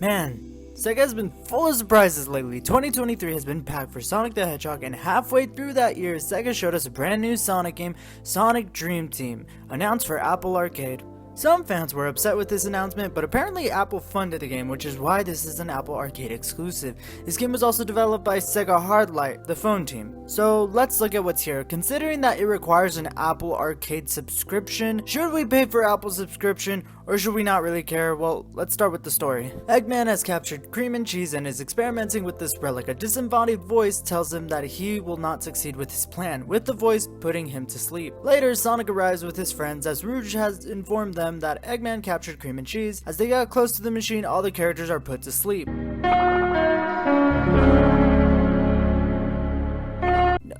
Man, Sega has been full of surprises lately. 2023 has been packed for Sonic the Hedgehog, and halfway through that year, Sega showed us a brand new Sonic game, Sonic Dream Team, announced for Apple Arcade. Some fans were upset with this announcement, but apparently Apple funded the game, which is why this is an Apple Arcade exclusive. This game was also developed by Sega Hardlight, the phone team. So let's look at what's here. Considering that it requires an Apple Arcade subscription, should we pay for Apple subscription, or should we not really care? Well, let's start with the story. Eggman has captured Cream and Cheese and is experimenting with this relic. A disembodied voice tells him that he will not succeed with his plan, with the voice putting him to sleep. Later, Sonic arrives with his friends as Rouge has informed them that Eggman captured Cream and Cheese. As they got close to the machine, all the characters are put to sleep.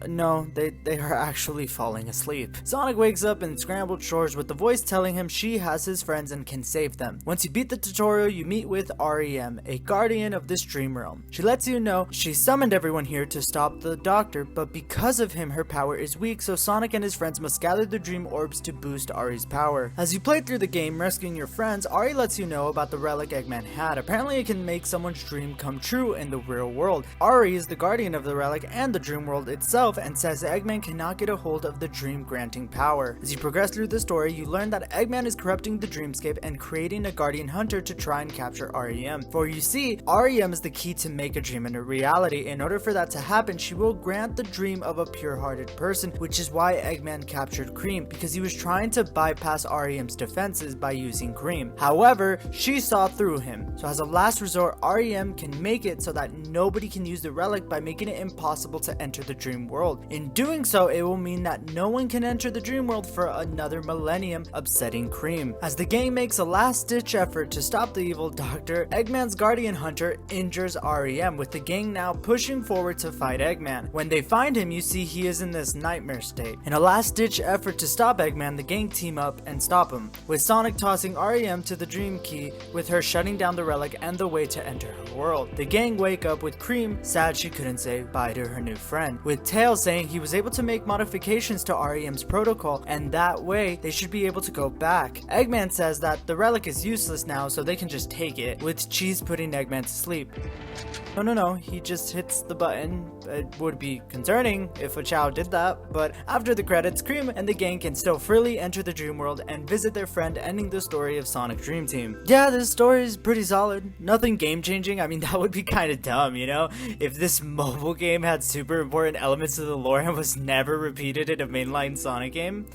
No, they are actually falling asleep. Sonic wakes up in scrambled shores with the voice telling him she has his friends and can save them. Once you beat the tutorial, you meet with REM, a guardian of this dream realm. She lets you know she summoned everyone here to stop the doctor, but because of him, her power is weak, so Sonic and his friends must gather the dream orbs to boost Ari's power. As you play through the game, rescuing your friends, Ari lets you know about the relic Eggman had. Apparently it can make someone's dream come true in the real world. Ari is the guardian of the relic and the dream world itself, and says Eggman cannot get a hold of the dream granting power. As you progress through the story, you learn that Eggman is corrupting the dreamscape and creating a guardian hunter to try and capture REM. For you see, REM is the key to make a dream into reality. In order for that to happen, she will grant the dream of a pure-hearted person, which is why Eggman captured Cream, because he was trying to bypass REM's defenses by using Cream. However, she saw through him, so as a last resort, REM can make it so that nobody can use the relic by making it impossible to enter the dream world. In doing so, it will mean that no one can enter the dream world for another millennium, upsetting Cream. As the game makes a last-ditch effort to stop the evil doctor, Eggman's guardian hunter injures REM, with the gang now pushing forward to fight Eggman. When they find him, you see he is in this nightmare state. In a last-ditch effort to stop Eggman, the gang team up and stop him, with Sonic tossing REM to the dream key, with her shutting down the relic and the way to enter her world. The gang wake up with Cream sad she couldn't say bye to her new friend, with Tails saying he was able to make modifications to REM's protocol, and that way they should be able to go back. Eggman says that the relic is useless now, so they can just take it, with Cheese putting Eggman to sleep. No, he just hits the button. It would be concerning if a child did that, but after the credits, Cream and the gang can still freely enter the dream world and visit their friend, ending the story of Sonic Dream Team. Yeah, this story is pretty solid. Nothing game-changing. I mean, that would be kind of dumb, you know? If this mobile game had super important elements to the lore and was never repeated in a mainline Sonic game.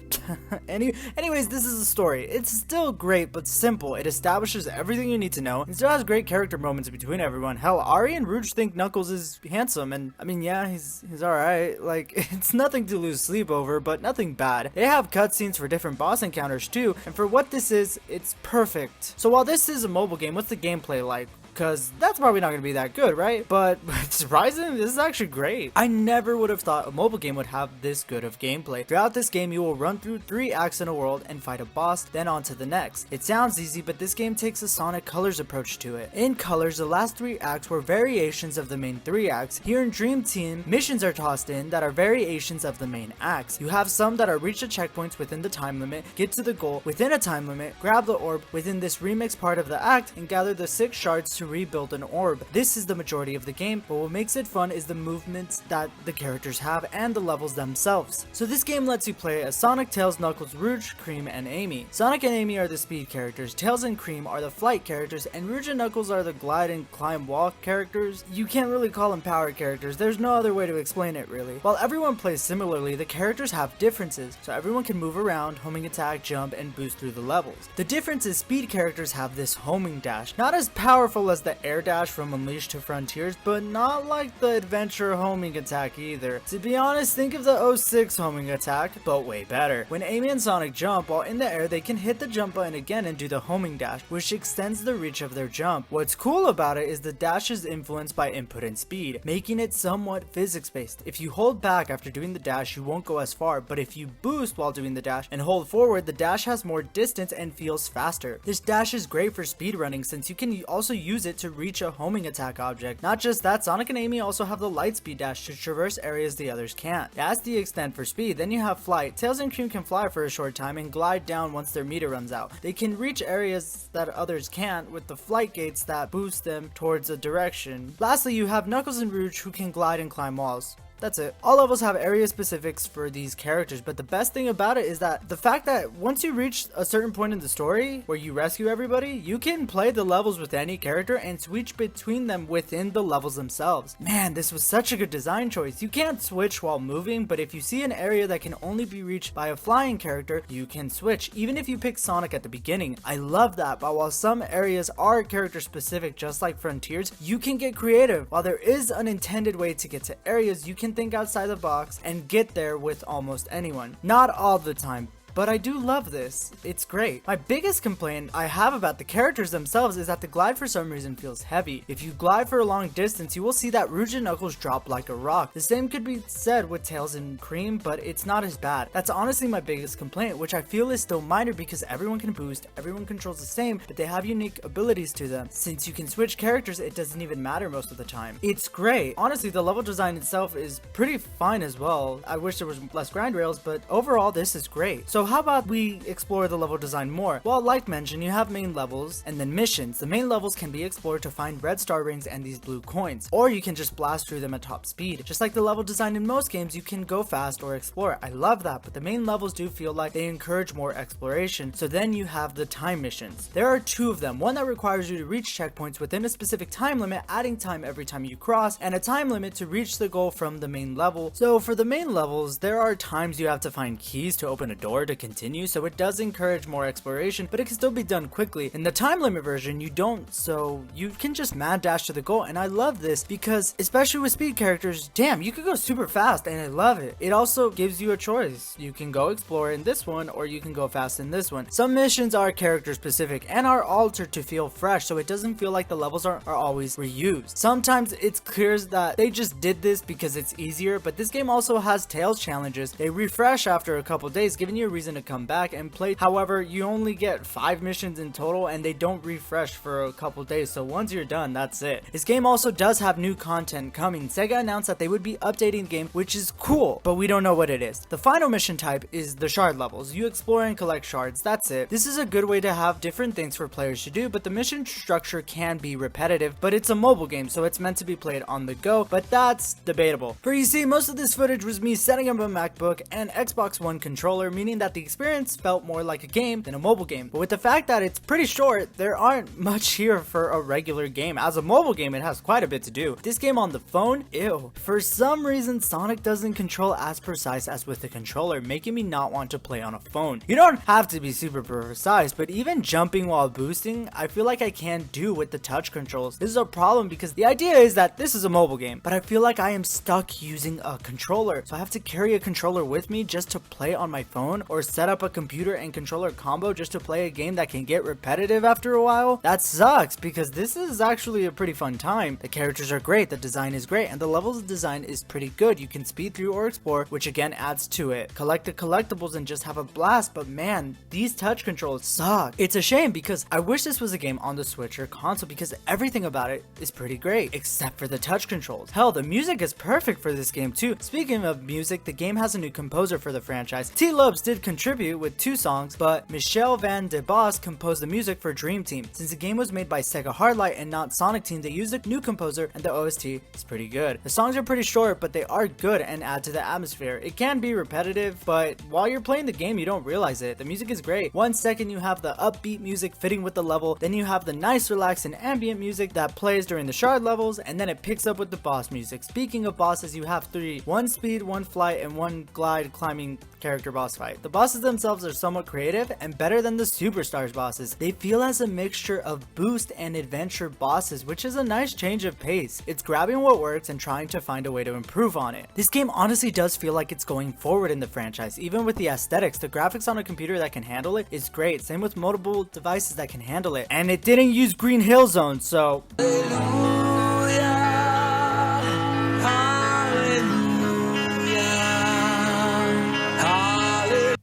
Anyways, this is the story. It's still great, but simple. It establishes everything you need to know, and still has great character moments between everyone. Hell, Ari and Rouge think Knuckles is handsome, and I mean, yeah, he's alright. Like, it's nothing to lose sleep over, but nothing bad. They have cutscenes for different boss encounters too, and for what this is, it's perfect. So while this is a mobile game, what's the gameplay like? Because that's probably not going to be that good, right? But surprisingly, this is actually great. I never would have thought a mobile game would have this good of gameplay. Throughout this game, you will run through 3 acts in a world and fight a boss, then on to the next. It sounds easy, but this game takes a Sonic Colors approach to it. In Colors, the last 3 acts were variations of the main 3 acts. Here in Dream Team, missions are tossed in that are variations of the main acts. You have some that are reach the checkpoints within the time limit, get to the goal within a time limit, grab the orb within this remix part of the act, and gather the 6 shards to rebuild an orb. This is the majority of the game, but what makes it fun is the movements that the characters have and the levels themselves. So this game lets you play as Sonic, Tails, Knuckles, Rouge, Cream, and Amy. Sonic and Amy are the speed characters, Tails and Cream are the flight characters, and Rouge and Knuckles are the glide and climb walk characters. You can't really call them power characters, there's no other way to explain it really. While everyone plays similarly, the characters have differences, so everyone can move around, homing attack, jump, and boost through the levels. The difference is speed characters have this homing dash, not as powerful as the air dash from Unleashed to Frontiers, but not like the adventure homing attack either. To be honest, think of the 06 homing attack, but way better. When Amy and Sonic jump while in the air, they can hit the jump button again and do the homing dash, which extends the reach of their jump. What's cool about it is the dash is influenced by input and speed, making it somewhat physics-based. If you hold back after doing the dash, you won't go as far, but if you boost while doing the dash and hold forward, the dash has more distance and feels faster. This dash is great for speedrunning since you can also use it to reach a homing attack object. Not just that, Sonic and Amy also have the Lightspeed dash to traverse areas areas the others can't. That's the extent for speed. Then you have flight. Tails and Cream can fly for a short time and glide down once their meter runs out. They can reach areas that others can't with the flight gates that boost them towards a direction. Lastly, you have Knuckles and Rouge who can glide and climb walls. That's it. All levels have area specifics for these characters, but the best thing about it is that the fact that once you reach a certain point in the story where you rescue everybody, you can play the levels with any character and switch between them within the levels themselves. Man, this was such a good design choice. You can't switch while moving, but if you see an area that can only be reached by a flying character, you can switch, even if you pick Sonic at the beginning. I love that, but while some areas are character specific, just like Frontiers, you can get creative. While there is an intended way to get to areas, you can think outside the box and get there with almost anyone. Not all the time, but I do love this. It's great. My biggest complaint I have about the characters themselves is that the glide for some reason feels heavy. If you glide for a long distance, you will see that Rouge and Knuckles drop like a rock. The same could be said with Tails and Cream, but it's not as bad. That's honestly my biggest complaint, which I feel is still minor because everyone can boost, everyone controls the same, but they have unique abilities to them. Since you can switch characters, it doesn't even matter most of the time. It's great. Honestly, the level design itself is pretty fine as well. I wish there was less grind rails, but overall this is great. So how about we explore the level design more? Well, like mentioned, you have main levels and then missions. The main levels can be explored to find red star rings and these blue coins, or you can just blast through them at top speed. Just like the level design in most games, you can go fast or explore. I love that, but the main levels do feel like they encourage more exploration. So then you have the time missions. There are two of them, one that requires you to reach checkpoints within a specific time limit, adding time every time you cross, and a time limit to reach the goal from the main level. So for the main levels, there are times you have to find keys to open a door to continue, so it does encourage more exploration, but it can still be done quickly. In the time limit version, you don't, so you can just mad dash to the goal, and I love this because, especially with speed characters, damn, you could go super fast, and I love it. It also gives you a choice. You can go explore in this one, or you can go fast in this one. Some missions are character specific and are altered to feel fresh, so it doesn't feel like the levels are always reused. Sometimes it's clear that they just did this because it's easier, but this game also has Tails challenges. They refresh after a couple days, giving you a reason to come back and play. However, you only get 5 missions in total and they don't refresh for a couple days, so once you're done, that's it. This game also does have new content coming. Sega announced that they would be updating the game, which is cool, but we don't know what it is. The final mission type is the shard levels. You explore and collect shards, that's it. This is a good way to have different things for players to do, but the mission structure can be repetitive, but it's a mobile game, so it's meant to be played on the go, but that's debatable. For you see, most of this footage was me setting up a MacBook and Xbox One controller, meaning that the experience felt more like a game than a mobile game. But with the fact that it's pretty short, there aren't much here for a regular game. As a mobile game, it has quite a bit to do. This game on the phone, ew. For some reason, Sonic doesn't control as precise as with the controller, making me not want to play on a phone. You don't have to be super precise, but even jumping while boosting, I feel like I can't do with the touch controls. This is a problem because the idea is that this is a mobile game, but I feel like I am stuck using a controller, so I have to carry a controller with me just to play on my phone, or set up a computer and controller combo just to play a game that can get repetitive after a while. That sucks because this is actually a pretty fun time. The characters are great, the design is great, and the levels design is pretty good. You can speed through or explore, which again adds to it. Collect the collectibles and just have a blast, but man, these touch controls suck. It's a shame because I wish this was a game on the Switch or console because everything about it is pretty great, except for the touch controls. Hell, the music is perfect for this game too. Speaking of music, the game has a new composer for the franchise. T-Lopes did contribute with 2 songs, but Michel Van de Bos composed the music for Dream Team. Since the game was made by Sega Hardlight and not Sonic Team, they used a new composer and the OST is pretty good. The songs are pretty short, but they are good and add to the atmosphere. It can be repetitive, but while you're playing the game, you don't realize it. The music is great. 1 second you have the upbeat music fitting with the level, then you have the nice relaxed and ambient music that plays during the shard levels, and then it picks up with the boss music. Speaking of bosses, you have 3. 1 speed, 1 flight, and 1 glide climbing character boss fight. The bosses themselves are somewhat creative and better than the Superstars bosses. They feel as a mixture of boost and adventure bosses, which is a nice change of pace. It's grabbing what works and trying to find a way to improve on it. This game honestly does feel like it's going forward in the franchise, even with the aesthetics. The graphics on a computer that can handle it is great, same with multiple devices that can handle it, and it didn't use Green Hill Zone, so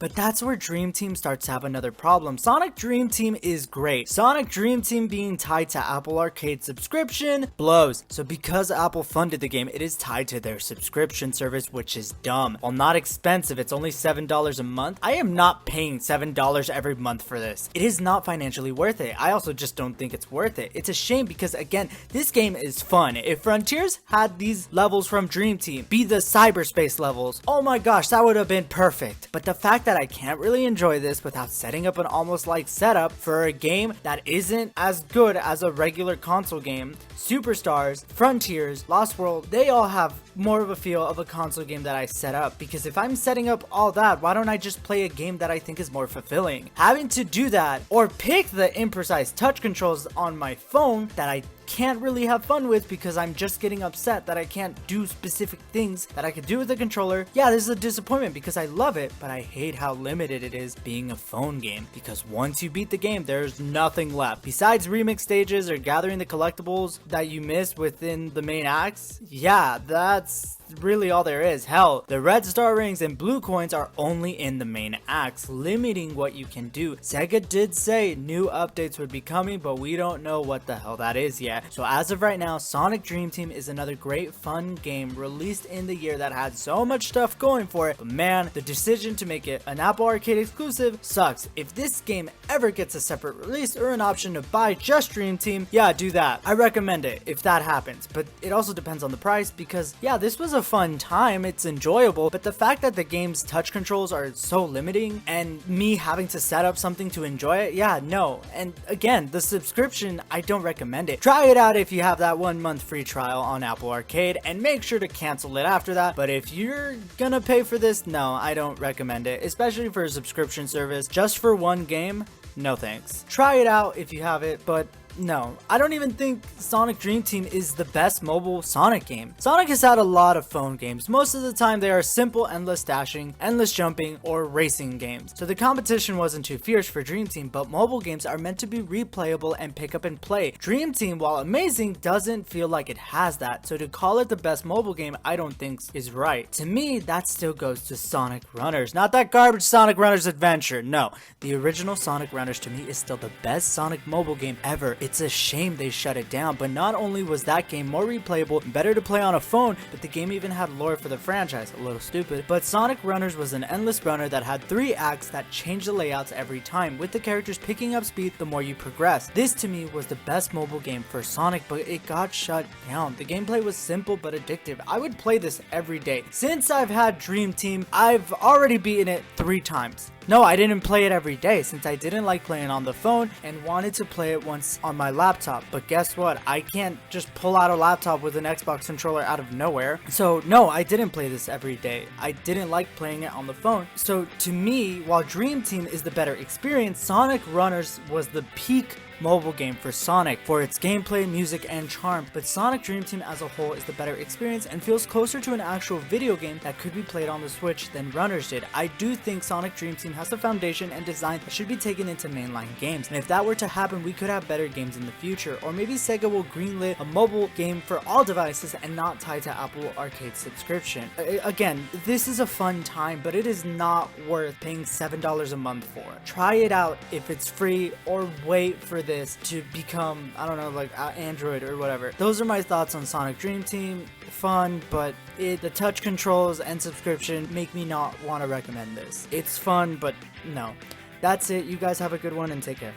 But that's where Dream Team starts to have another problem. Sonic Dream Team is great. Sonic Dream Team being tied to Apple Arcade subscription blows. So because Apple funded the game, it is tied to their subscription service, which is dumb. While not expensive, it's only $7 a month. I am not paying $7 every month for this. It is not financially worth it. I also just don't think it's worth it. It's a shame because, again, this game is fun. If Frontiers had these levels from Dream Team be the cyberspace levels, oh my gosh, that would have been perfect. But the fact that I can't really enjoy this without setting up an almost like setup for a game that isn't as good as a regular console game, Superstars, Frontiers, Lost World, they all have more of a feel of a console game that I set up, because if I'm setting up all that, why don't I just play a game that I think is more fulfilling? Having to do that or pick the imprecise touch controls on my phone that I can't really have fun with because I'm just getting upset that I can't do specific things that I could do with the controller. Yeah, this is a disappointment because I love it, but I hate how limited it is being a phone game, because once you beat the game, there's nothing left. Besides remix stages or gathering the collectibles that you missed within the main acts, yeah, that's really all there is. Hell, the red star rings and blue coins are only in the main acts, limiting what you can do. Sega did say new updates would be coming, but we don't know what the hell that is yet. So as of right now, Sonic Dream Team is another great fun game released in the year that had so much stuff going for it, but man, the decision to make it an Apple Arcade exclusive sucks. If this game ever gets a separate release or an option to buy just Dream Team, yeah, do that. I recommend it if that happens, but it also depends on the price, because yeah, this was a fun time, it's enjoyable, but the fact that the game's touch controls are so limiting and me having to set up something to enjoy it, yeah, no. And again, the subscription, I don't recommend it. Try it out if you have that 1 month free trial on Apple Arcade, and make sure to cancel it after that. But if you're gonna pay for this, no, I don't recommend it, especially for a subscription service just for one game. No thanks. Try it out if you have it, but no, I don't even think Sonic Dream Team is the best mobile Sonic game. Sonic has had a lot of phone games. Most of the time they are simple endless dashing, endless jumping, or racing games. So the competition wasn't too fierce for Dream Team, but mobile games are meant to be replayable and pick up and play. Dream Team, while amazing, doesn't feel like it has that. So to call it the best mobile game, I don't think is right. To me, that still goes to Sonic Runners. Not that garbage Sonic Runners Adventure. No, the original Sonic Runners to me is still the best Sonic mobile game ever. It's a shame they shut it down, but not only was that game more replayable and better to play on a phone, but the game even had lore for the franchise. A little stupid, but Sonic Runners was an endless runner that had 3 acts that changed the layouts every time, with the characters picking up speed the more you progress. This to me was the best mobile game for Sonic, but it got shut down. The gameplay was simple but addictive. I would play this every day. Since I've had Dream Team, I've already beaten it 3 times. No, I didn't play it every day since I didn't like playing on the phone and wanted to play it once on my laptop. But guess what? I can't just pull out a laptop with an Xbox controller out of nowhere. So no, I didn't play this every day. I didn't like playing it on the phone. So to me, while Dream Team is the better experience, Sonic Runners was the peak mobile game for Sonic for its gameplay, music, and charm, but Sonic Dream Team as a whole is the better experience and feels closer to an actual video game that could be played on the Switch than Runners did. I do think Sonic Dream Team has the foundation and design that should be taken into mainline games, and if that were to happen, we could have better games in the future, or maybe Sega will greenlit a mobile game for all devices and not tied to Apple Arcade subscription. Again, this is a fun time, but it is not worth paying $7 a month for. Try it out if it's free, or wait for this to become, I don't know, like Android or whatever. Those are my thoughts on Sonic Dream Team. Fun, but the touch controls and subscription make me not want to recommend this. It's fun, but no. That's it. You guys have a good one and take care.